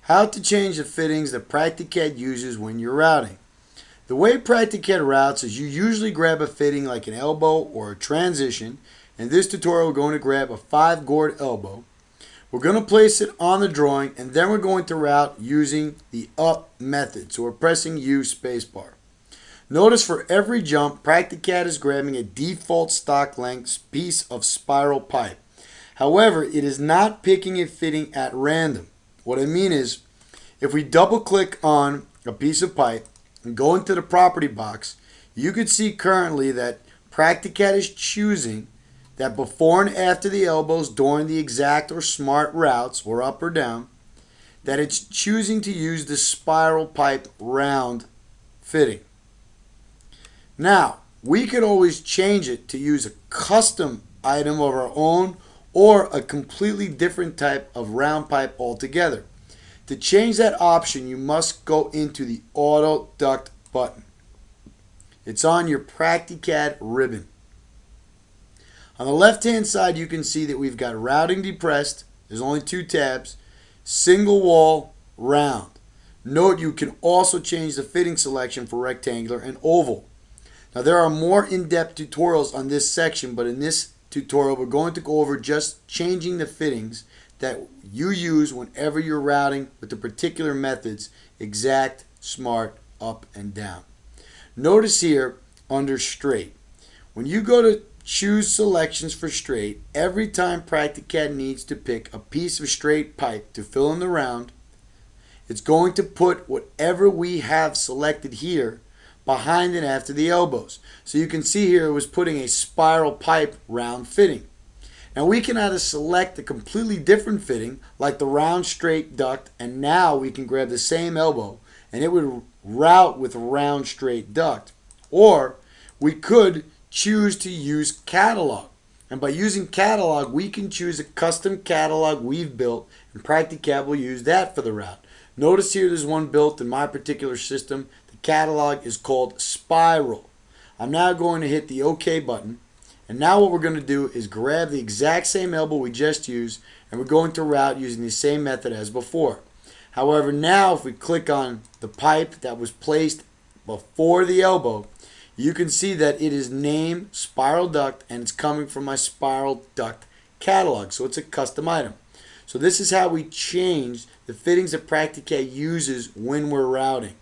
How to change the fittings that Practicad uses when you're routing. The way Practicad routes is you usually grab a fitting like an elbow or a transition. In this tutorial, we're going to grab a 5-gourd elbow. We're going to place it on the drawing, and then we're going to route using the up method. So we're pressing U spacebar. Notice for every jump, Practicad is grabbing a default stock length piece of spiral pipe. However, it is not picking a fitting at random. What I mean is, if we double click on a piece of pipe and go into the property box, you could see currently that Practicad is choosing that before and after the elbows during the exact or smart routes, or up or down, that it's choosing to use the spiral pipe round fitting. Now, we could always change it to use a custom item of our own or a completely different type of round pipe altogether. To change that option, you must go into the AutoDuct button. It's on your Practicad ribbon. On the left-hand side, you can see that we've got routing depressed. There's only 2 tabs. Single wall, round. Note you can also change the fitting selection for rectangular and oval. Now, there are more in-depth tutorials on this section, but in this tutorial, we're going to go over just changing the fittings that you use whenever you're routing with the particular methods: exact, smart, up, and down. Notice here under straight, when you go to choose selections for straight, every time Practicad needs to pick a piece of straight pipe to fill in the round, it's going to put whatever we have selected here behind and after the elbows. So you can see here it was putting a spiral pipe round fitting. Now we can either select a completely different fitting like the round straight duct, and now we can grab the same elbow and it would route with round straight duct, or we could choose to use catalog. And by using catalog, we can choose a custom catalog we've built, and Practicad will use that for the route. Notice here there's one built in my particular system. The catalog is called Spiral. I'm now going to hit the OK button. And now what we're going to do is grab the exact same elbow we just used, and we're going to route using the same method as before. However, now if we click on the pipe that was placed before the elbow, you can see that it is named Spiral Duct, and it's coming from my Spiral Duct catalog. So it's a custom item. So this is how we change the fittings that Practicad uses when we're routing.